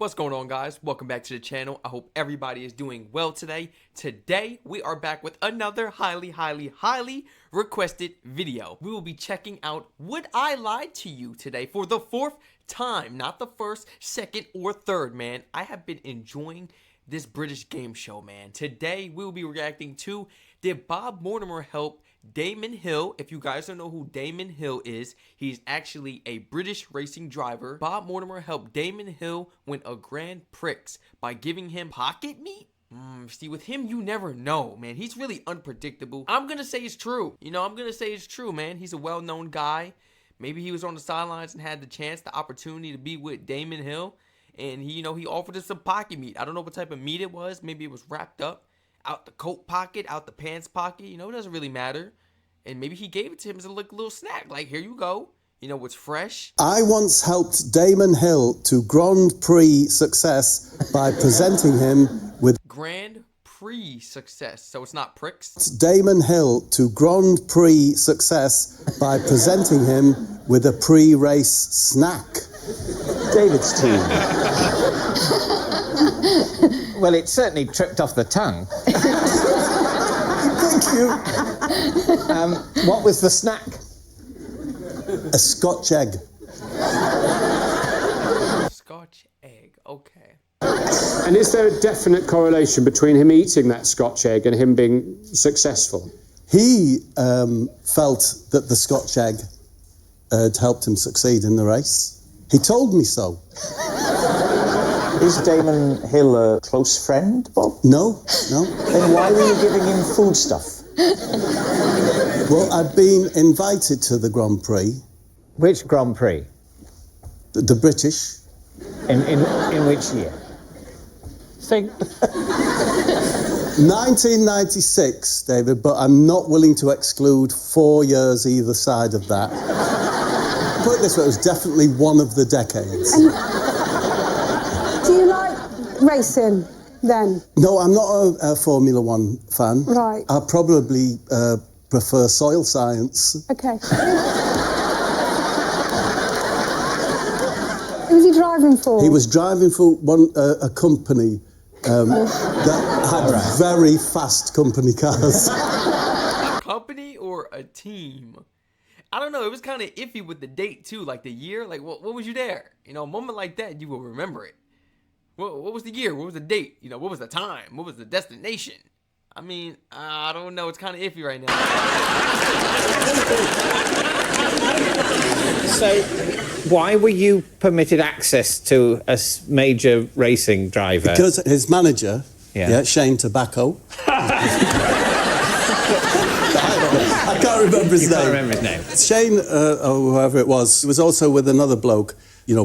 What's going on, guys? Welcome back to the channel. I hope everybody is doing well today. Today, we are back with another highly requested video. We will be checking out Would I Lie to You today for the fourth time. Not the first, second, or third, man. I have been enjoying this British game show, man. Today, we will be reacting to Did Bob Mortimer help Damon Hill? If you guys don't know who Damon Hill is, he's actually a British racing driver. Bob Mortimer helped Damon Hill win a Grand Prix by giving him pocket meat? See, with him, you never know, man. He's really unpredictable. I'm gonna say it's true. I'm gonna say it's true, man. He's a well-known guy. Maybe he was on the sidelines and had the chance, the opportunity to be with Damon Hill. And he offered us some pocket meat. I don't know what type of meat it was. Maybe it was wrapped up out the coat pocket, out the pants pocket. It doesn't really matter. And maybe he gave it to him as a little snack. Like, here you go. It's fresh. I once helped Damon Hill to Grand Prix success by presenting him with... Grand Prix success. So it's not pricks? Damon Hill to Grand Prix success by presenting him with a pre-race snack. David's team. Well, it certainly tripped off the tongue. Thank you. What was the snack? A Scotch egg. Scotch egg, okay. And is there a definite correlation between him eating that Scotch egg and him being successful? He felt that the Scotch egg had helped him succeed in the race. He told me so. Is Damon Hill a close friend, Bob? No. Then why were you giving him foodstuff? Well, I'd been invited to the Grand Prix. Which Grand Prix? The British. In which year? Think. 1996, David, but I'm not willing to exclude 4 years either side of that. Put it this way, it was definitely one of the decades. Do you like racing, then? No, I'm not a Formula One fan. Right. I probably prefer soil science. Okay. Who was he driving for? He was driving for a company that had very fast company cars. A company or a team? I don't know. It was kind of iffy with the date, too. Like, the year. Like, what was you there? A moment like that, you will remember it. What was the year? What was the date? What was the time? What was the destination? I mean, I don't know. It's kind of iffy right now. So, why were you permitted access to a major racing driver? Because his manager, Shane Tobacco. I can't remember his name. Shane, or whoever it was also with another bloke,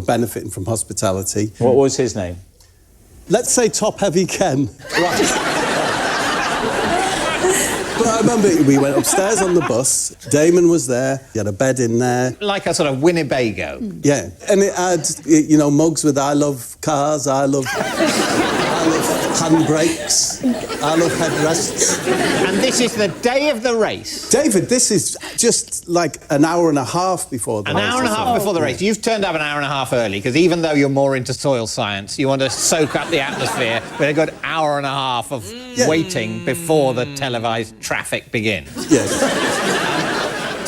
benefiting from hospitality. What was his name? Let's say Top Heavy Ken. Right. But I remember we went upstairs on the bus. Damon was there. He had a bed in there. Like a sort of Winnebago. Yeah. And it had, mugs with I love cars, I love handbrakes, I love headrests. And this is the day of the race. David, this is just like an hour and a half before the race. An hour and a half before the race. You've turned up an hour and a half early, because even though you're more into soil science, you want to soak up the atmosphere with a good hour and a half of waiting before the televised traffic begins. Yes.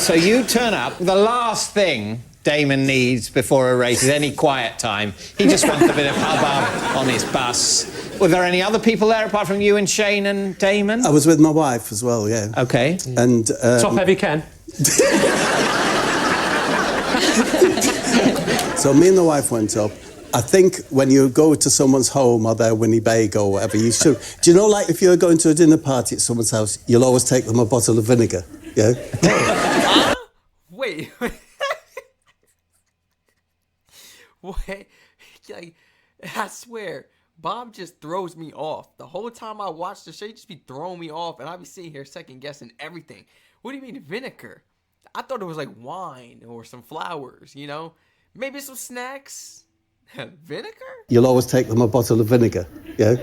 So you turn up. The last thing Damon needs before a race is any quiet time. He just wants a bit of hubbub on his bus. Were there any other people there apart from you and Shane and Damon? I was with my wife as well, yeah. Okay. And Top Heavy Ken. So me and the wife went up. I think when you go to someone's home or their Winnebago or whatever, you should... Do you know, like, if you're going to a dinner party at someone's house, you'll always take them a bottle of vinegar, yeah? Wait. Wait. Like, I swear, Bob just throws me off. The whole time I watch the show, he just be throwing me off, and I be sitting here second-guessing everything. What do you mean vinegar? I thought it was like wine or some flowers, Maybe some snacks. Vinegar? You'll always take them a bottle of vinegar, yeah?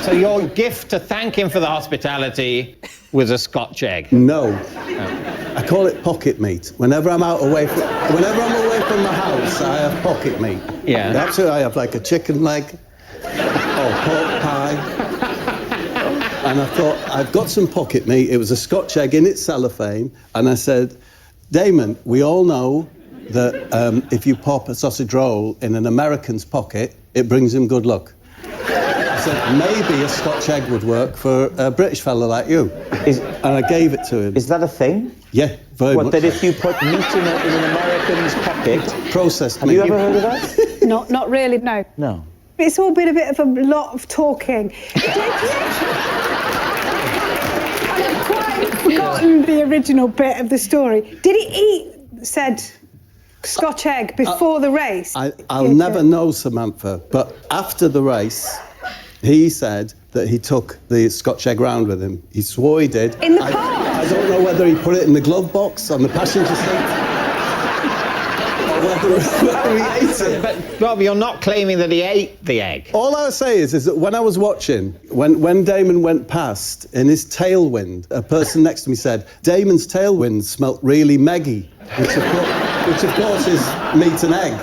So your gift to thank him for the hospitality was a Scotch egg? No. I call it pocket meat. Whenever I'm away from up in my house, I have pocket meat. Yeah. That's it. I have like a chicken leg or pork pie. And I thought, I've got some pocket meat. It was a Scotch egg in its cellophane. And I said, Damon, we all know that if you pop a sausage roll in an American's pocket, it brings him good luck. I said, maybe a Scotch egg would work for a British fella like you. And I gave it to him. Is that a thing? Yeah, very much. What, that if you put meat in an American's pocket... Processed Have meat. you ever heard of that? Not really, no. No. It's all been a bit of a lot of talking. I've quite forgotten the original bit of the story. Did he eat said Scotch egg before the race? I'll never know, Samantha, but after the race, he said that he took the Scotch egg round with him. He swore he did. In the car? I don't know whether he put it in the glove box on the passenger seat. Whether he ate it. But, Bob, you're not claiming that he ate the egg. All I would say is that when I was watching, when Damon went past, in his tailwind, a person next to me said, Damon's tailwind smelt really meggy, which of course is meat and egg.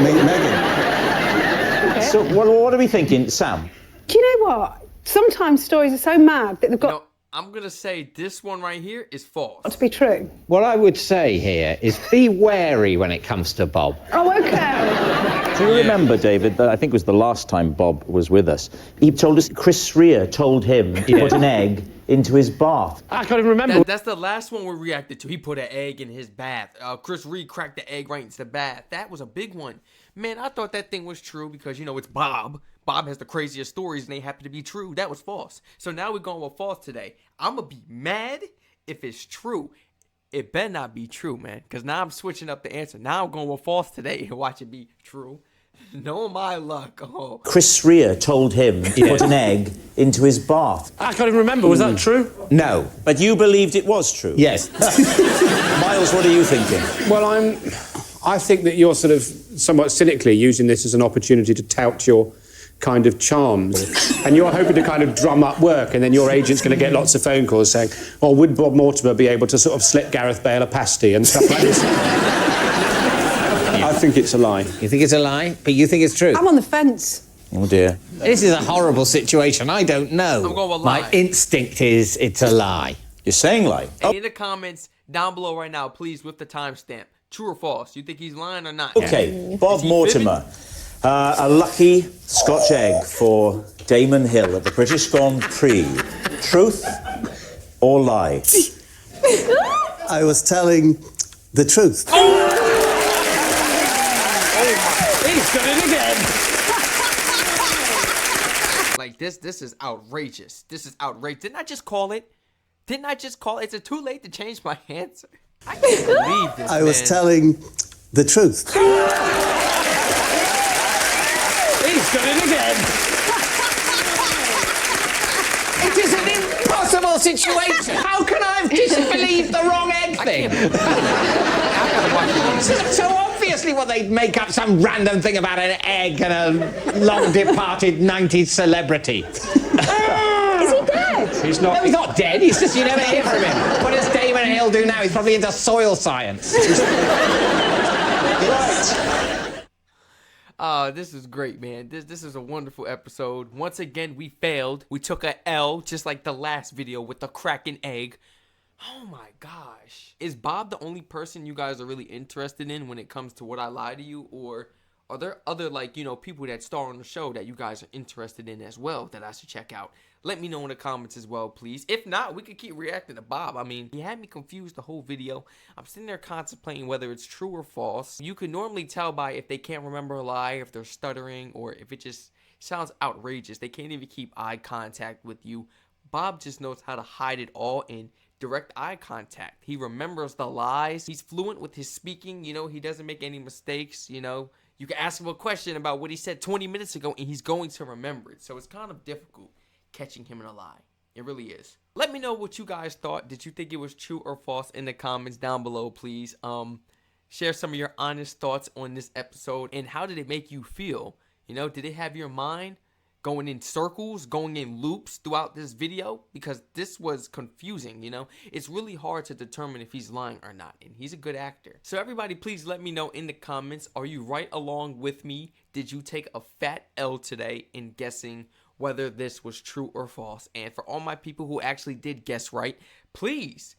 Meat and egg. Okay. So what are we thinking, Sam? Do you know what? Sometimes stories are so mad that they've got I'm gonna say this one right here is false. to be true. What I would say here is be wary when it comes to Bob. Oh, okay. Do you remember, David, that I think it was the last time Bob was with us, he told us Chris Rea told him to put an egg into his bath. I can't even remember. That's the last one we reacted to. He put an egg in his bath. Chris Reed cracked the egg right into the bath. That was a big one. Man, I thought that thing was true because, you know, it's Bob. Bob has the craziest stories and they happen to be true. That was false. So now we're going with false today. I'm going to be mad if it's true. It better not be true, man, because now I'm switching up the answer. Now I'm going with false today and watch it be true. No, my luck. Oh. Chris Rea told him to put an egg into his bath. I can't even remember. Was that true? No. But you believed it was true? Yes. Miles, what are you thinking? Well, I think that you're sort of somewhat cynically using this as an opportunity to tout your kind of charms. And you're hoping to kind of drum up work, and then your agent's going to get lots of phone calls saying, oh, would Bob Mortimer be able to sort of slip Gareth Bale a pasty and stuff like this? I think it's a lie. You think it's a lie? But you think it's true? I'm on the fence. Oh, dear. This is a horrible situation. I don't know. I'm going with lie. My instinct is it's a lie. You're saying lie? And in the comments down below right now, please, with the timestamp, true or false? You think he's lying or not? OK, Bob Is he Mortimer. A lucky Scotch egg for Damon Hill at the British Grand Prix. Truth or lie? I was telling the truth. He's done it again. Like, this is outrageous. This is outrageous. Didn't I just call it? Didn't I just call it? Is it too late to change my answer? I can't believe this, I was telling the truth. He's done it again. It is an impossible situation. How can I have disbelieved the wrong egg thing? So obviously what they'd make up some random thing about an egg and a long-departed 90s celebrity. Is he dead? He's not... No, he's not dead. He's just, you never hear from him. What does Damon Hill do now? He's probably into soil science. This is great, man. This is a wonderful episode. Once again, we failed. We took a L, just like the last video with the cracking egg. Oh my gosh. Is Bob the only person you guys are really interested in when it comes to Would I Lie to You? Or are there other, like, you know, people that star on the show that you guys are interested in as well that I should check out? Let me know in the comments as well, please. If not, we could keep reacting to Bob. I mean, he had me confused the whole video. I'm sitting there contemplating whether it's true or false. You can normally tell by if they can't remember a lie, if they're stuttering, or if it just sounds outrageous. They can't even keep eye contact with you. Bob just knows how to hide it all in direct eye contact. He remembers the lies. He's fluent with his speaking. You know, he doesn't make any mistakes, you know. You can ask him a question about what he said 20 minutes ago, and he's going to remember it. So it's kind of difficult catching him in a lie. It really is. Let me know what you guys thought. Did you think it was true or false in the comments down below, please? Share some of your honest thoughts on this episode, and how did it make you feel? You know, did it have your mind? going in circles, going in loops throughout this video, because this was confusing, you know? It's really hard to determine if he's lying or not, and he's a good actor. So everybody, please let me know in the comments, are you right along with me? Did you take a fat L today in guessing whether this was true or false? And for all my people who actually did guess right, please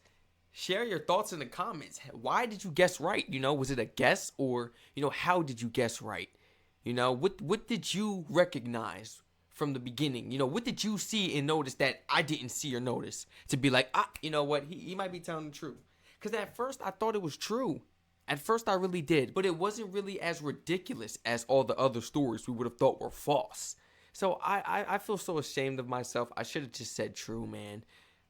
share your thoughts in the comments. Why did you guess right? You know, was it a guess, or, you know, how did you guess right? You know, what did you recognize from the beginning? You know, what did you see and notice that I didn't see or notice to be like, you know what, he might be telling the truth? Because at first I thought it was true. At first I really did, but it wasn't really as ridiculous as all the other stories we would have thought were false. So I feel so ashamed of myself. I should have just said true, man.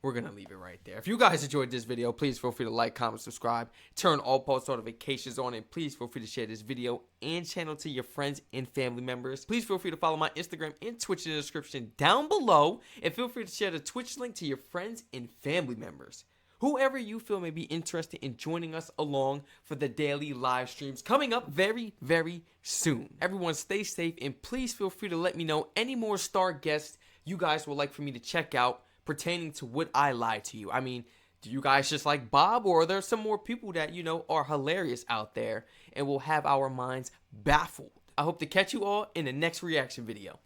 We're going to leave it right there. If you guys enjoyed this video, please feel free to like, comment, subscribe, turn all post notifications on, and please feel free to share this video and channel to your friends and family members. Please feel free to follow my Instagram and Twitch in the description down below, and feel free to share the Twitch link to your friends and family members. Whoever you feel may be interested in joining us along for the daily live streams coming up very, very soon. Everyone stay safe, and please feel free to let me know any more star guests you guys would like for me to check out pertaining to Would I Lie to You. I mean, do you guys just like Bob, or are there some more people that, you know, are hilarious out there and will have our minds baffled? I hope to catch you all in the next reaction video.